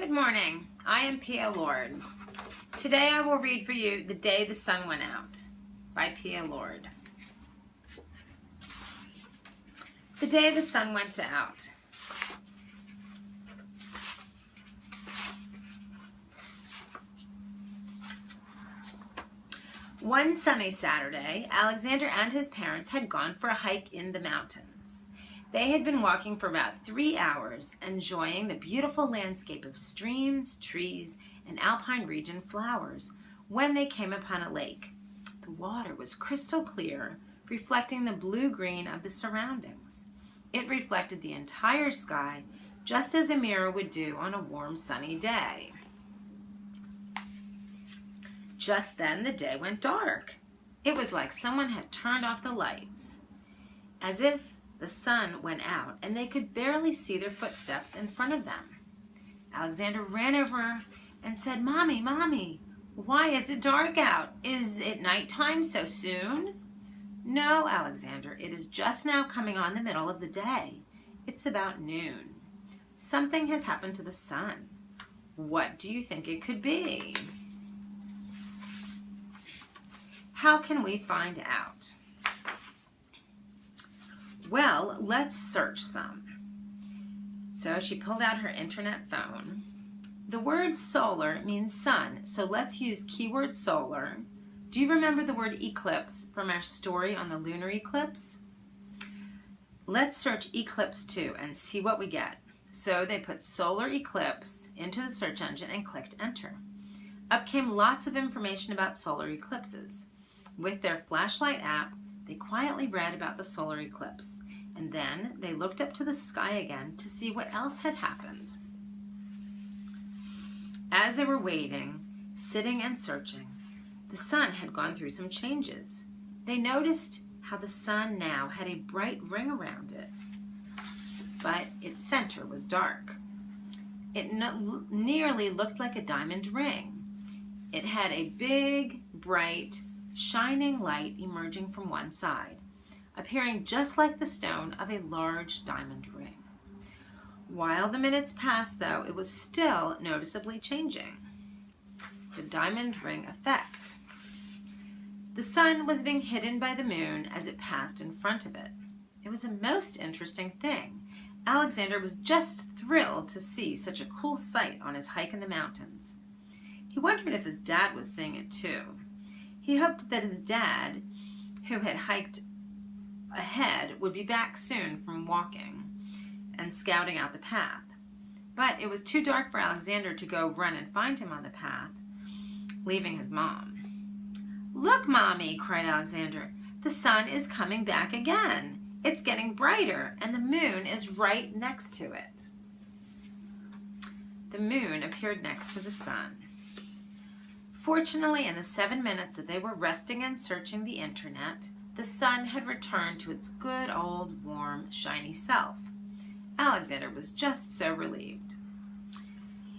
Good morning. I am Pia Lord. Today I will read for you The Day the Sun Went Out by Pia Lord. The day the sun went out. One sunny Saturday, Alexander and his parents had gone for a hike in the mountains. They had been walking for about 3 hours, enjoying the beautiful landscape of streams, trees, and alpine region flowers, when they came upon a lake. The water was crystal clear, reflecting the blue-green of the surroundings. It reflected the entire sky, just as a mirror would do on a warm, sunny day. Just then, the day went dark. It was like someone had turned off the lights, as if the sun went out and they could barely see their footsteps in front of them. Alexander ran over and said, "Mommy, Mommy, why is it dark out? Is it nighttime so soon?" "No, Alexander, it is just now coming on the middle of the day. It's about noon. Something has happened to the sun. What do you think it could be?" How can we find out? Well, let's search some. So she pulled out her internet phone. The word solar means sun, so let's use keyword solar. Do you remember the word eclipse from our story on the lunar eclipse? Let's search eclipse too and see what we get. So they put solar eclipse into the search engine and clicked enter. Up came lots of information about solar eclipses. With their flashlight app, they quietly read about the solar eclipse, and then they looked up to the sky again to see what else had happened. As they were waiting, sitting and searching, the sun had gone through some changes. They noticed how the sun now had a bright ring around it, but its center was dark. It nearly looked like a diamond ring. It had a big, bright, shining light emerging from one side, appearing just like the stone of a large diamond ring. While the minutes passed, though, it was still noticeably changing. The diamond ring effect. The sun was being hidden by the moon as it passed in front of it. It was a most interesting thing. Alexander was just thrilled to see such a cool sight on his hike in the mountains. He wondered if his dad was seeing it too. He hoped that his dad, who had hiked ahead, would be back soon from walking and scouting out the path. But it was too dark for Alexander to go run and find him on the path, leaving his mom. "Look, Mommy," cried Alexander. "The sun is coming back again. It's getting brighter, and the moon is right next to it." The moon appeared next to the sun. Fortunately, in the 7 minutes that they were resting and searching the internet, the sun had returned to its good old, warm, shiny self. Alexander was just so relieved.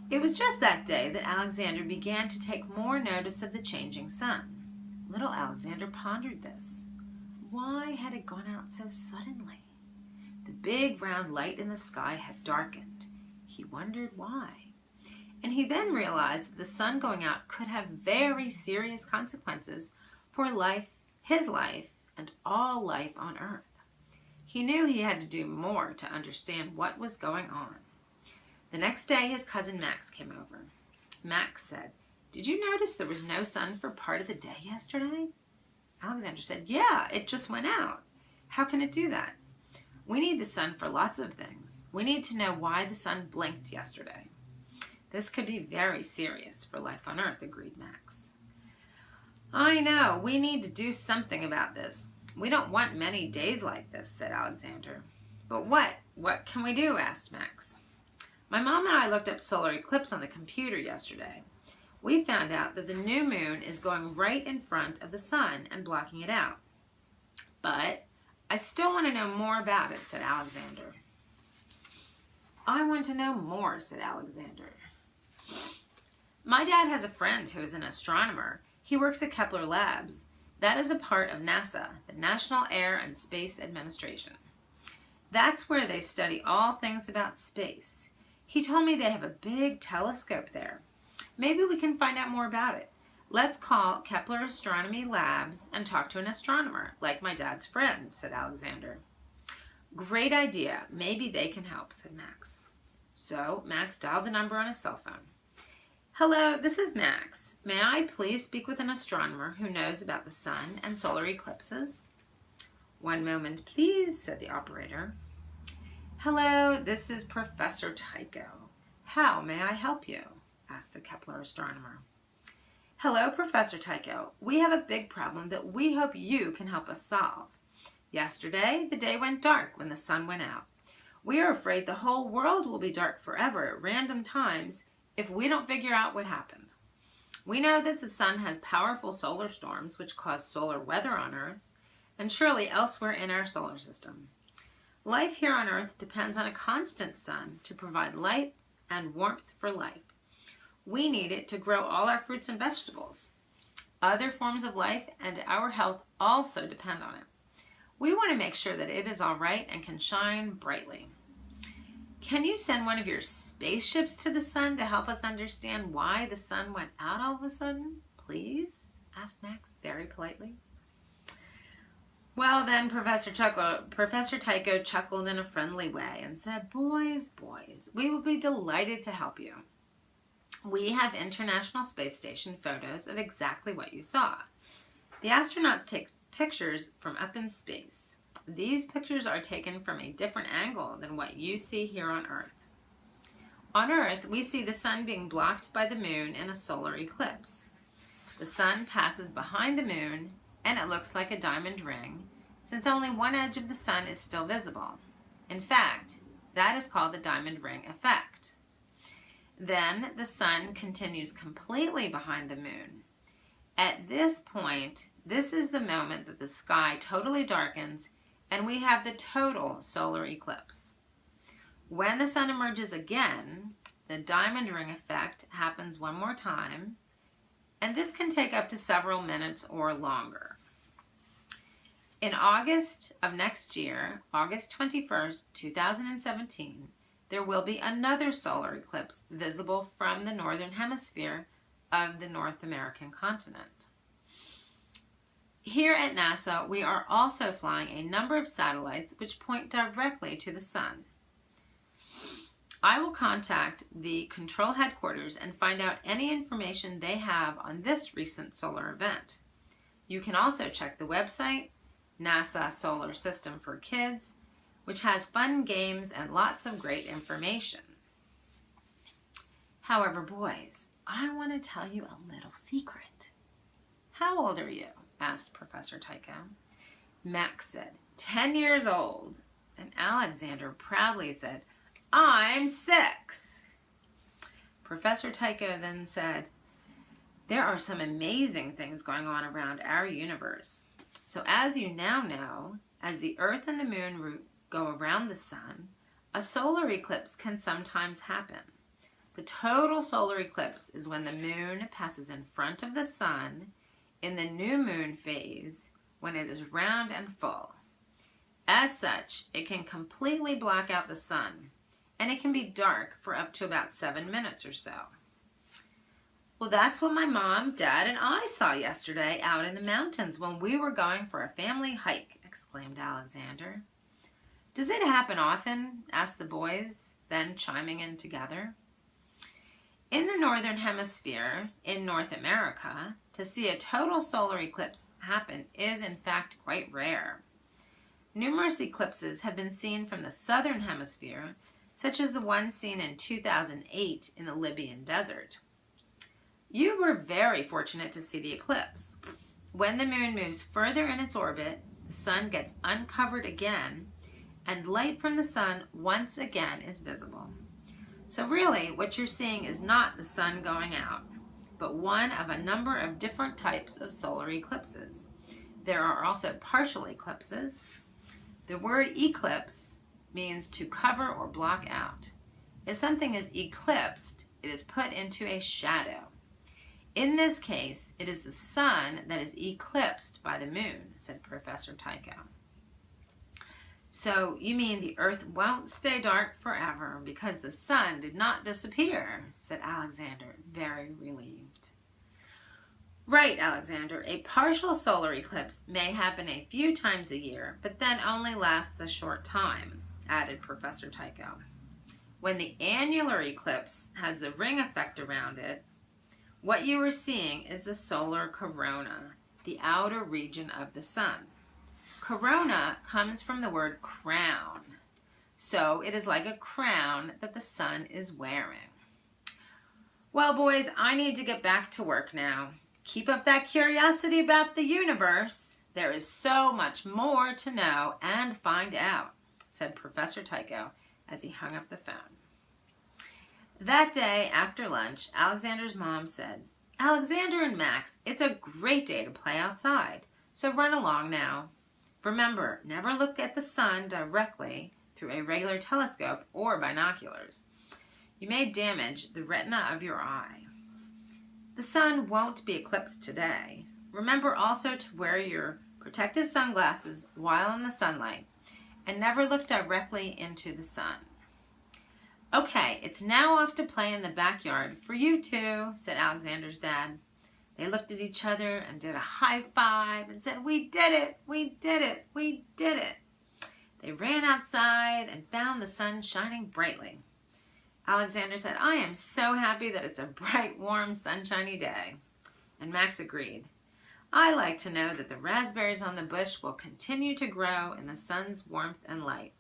It was just that day that Alexander began to take more notice of the changing sun. Little Alexander pondered this. Why had it gone out so suddenly? The big round light in the sky had darkened. He wondered why. And he then realized that the sun going out could have very serious consequences for life, his life, and all life on Earth. He knew he had to do more to understand what was going on. The next day, his cousin Max came over. Max said, "Did you notice there was no sun for part of the day yesterday?" Alexander said, "Yeah, it just went out. How can it do that?" "We need the sun for lots of things. We need to know why the sun blinked yesterday." "This could be very serious for life on Earth," agreed Max. "I know. We need to do something about this. We don't want many days like this," said Alexander. "But what can we do?" asked Max. "My mom and I looked up solar eclipse on the computer yesterday. We found out that the new moon is going right in front of the sun and blocking it out. But I still want to know more about it," said Alexander. "I want to know more," said Alexander. "My dad has a friend who is an astronomer. He works at Kepler Labs. That is a part of NASA, the National Air and Space Administration. That's where they study all things about space. He told me they have a big telescope there. Maybe we can find out more about it. Let's call Kepler Astronomy Labs and talk to an astronomer, like my dad's friend, said Alexander. Great idea. Maybe they can help, said Max. So Max dialed the number on his cell phone. Hello, this is Max. May I please speak with an astronomer who knows about the sun and solar eclipses? One moment, please, said the operator. Hello, this is Professor Tycho. How may I help you? Asked the Kepler astronomer. Hello, Professor Tycho. We have a big problem that we hope you can help us solve. Yesterday, the day went dark when the sun went out. We are afraid the whole world will be dark forever at random times if we don't figure out what happened. We know that the sun has powerful solar storms which cause solar weather on Earth and surely elsewhere in our solar system. Life here on Earth depends on a constant sun to provide light and warmth for life. We need it to grow all our fruits and vegetables. Other forms of life and our health also depend on it. We want to make sure that it is all right and can shine brightly. Can you send one of your spaceships to the sun to help us understand why the sun went out all of a sudden, please? Asked Max very politely. Well then, Professor Tycho chuckled in a friendly way and said, boys, we will be delighted to help you. We have International Space Station photos of exactly what you saw. The astronauts take pictures from up in space. These pictures are taken from a different angle than what you see here on Earth. On Earth, we see the sun being blocked by the moon in a solar eclipse. The sun passes behind the moon, and it looks like a diamond ring, since only one edge of the sun is still visible. In fact, that is called the diamond ring effect. Then the sun continues completely behind the moon. At this point, this is the moment that the sky totally darkens and we have the total solar eclipse. When the sun emerges again, the diamond ring effect happens one more time, and this can take up to several minutes or longer. In August of next year, August 21st, 2017, there will be another solar eclipse visible from the northern hemisphere of the North American continent. Here at NASA, we are also flying a number of satellites which point directly to the sun. I will contact the control headquarters and find out any information they have on this recent solar event. You can also check the website, NASA Solar System for Kids, which has fun games and lots of great information. However, boys, I want to tell you a little secret. How old are you? Asked Professor Tycho. Max said, 10 years old. And Alexander proudly said, I'm 6. Professor Tycho then said, there are some amazing things going on around our universe. So as you now know, as the Earth and the Moon go around the sun, a solar eclipse can sometimes happen. The total solar eclipse is when the moon passes in front of the sun in the new moon phase when it is round and full. As such, it can completely block out the sun, and it can be dark for up to about 7 minutes or so. Well, that's what my mom, dad, and I saw yesterday out in the mountains when we were going for a family hike, exclaimed Alexander. Does it happen often? Asked the boys, then chiming in together. In the Northern Hemisphere, in North America, to see a total solar eclipse happen is in fact quite rare. Numerous eclipses have been seen from the Southern Hemisphere, such as the one seen in 2008 in the Libyan desert. You were very fortunate to see the eclipse. When the moon moves further in its orbit, the sun gets uncovered again, and light from the sun once again is visible. So really, what you're seeing is not the sun going out, but one of a number of different types of solar eclipses. There are also partial eclipses. The word eclipse means to cover or block out. If something is eclipsed, it is put into a shadow. In this case, it is the sun that is eclipsed by the moon, said Professor Tycho. So you mean the earth won't stay dark forever because the sun did not disappear, said Alexander, very relieved. Right, Alexander. A partial solar eclipse may happen a few times a year, but then only lasts a short time, added Professor Tycho. When the annular eclipse has the ring effect around it, what you are seeing is the solar corona, the outer region of the sun. Corona comes from the word crown, so it is like a crown that the sun is wearing. Well, boys, I need to get back to work now. Keep up that curiosity about the universe. There is so much more to know and find out, said Professor Tycho as he hung up the phone. That day, after lunch, Alexander's mom said, Alexander and Max, it's a great day to play outside, so run along now. Remember, never look at the sun directly through a regular telescope or binoculars. You may damage the retina of your eye. The sun won't be eclipsed today. Remember also to wear your protective sunglasses while in the sunlight and never look directly into the sun. Okay, it's now off to play in the backyard for you two, said Alexander's dad. They looked at each other and did a high five and said, we did it, we did it, we did it. They ran outside and found the sun shining brightly. Alexander said, I am so happy that it's a bright, warm, sunshiny day. And Max agreed. I like to know that the raspberries on the bush will continue to grow in the sun's warmth and light.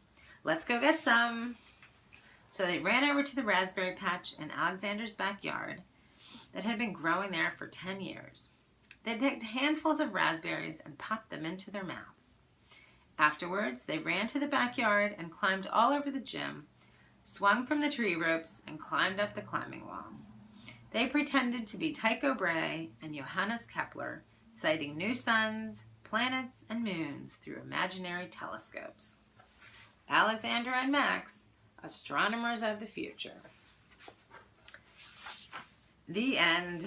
Let's go get some. So they ran over to the raspberry patch in Alexander's backyard that had been growing there for 10 years. They picked handfuls of raspberries and popped them into their mouths. Afterwards, they ran to the backyard and climbed all over the gym, swung from the tree ropes, and climbed up the climbing wall. They pretended to be Tycho Brahe and Johannes Kepler, sighting new suns, planets, and moons through imaginary telescopes. Alexander and Max, astronomers of the future. The end.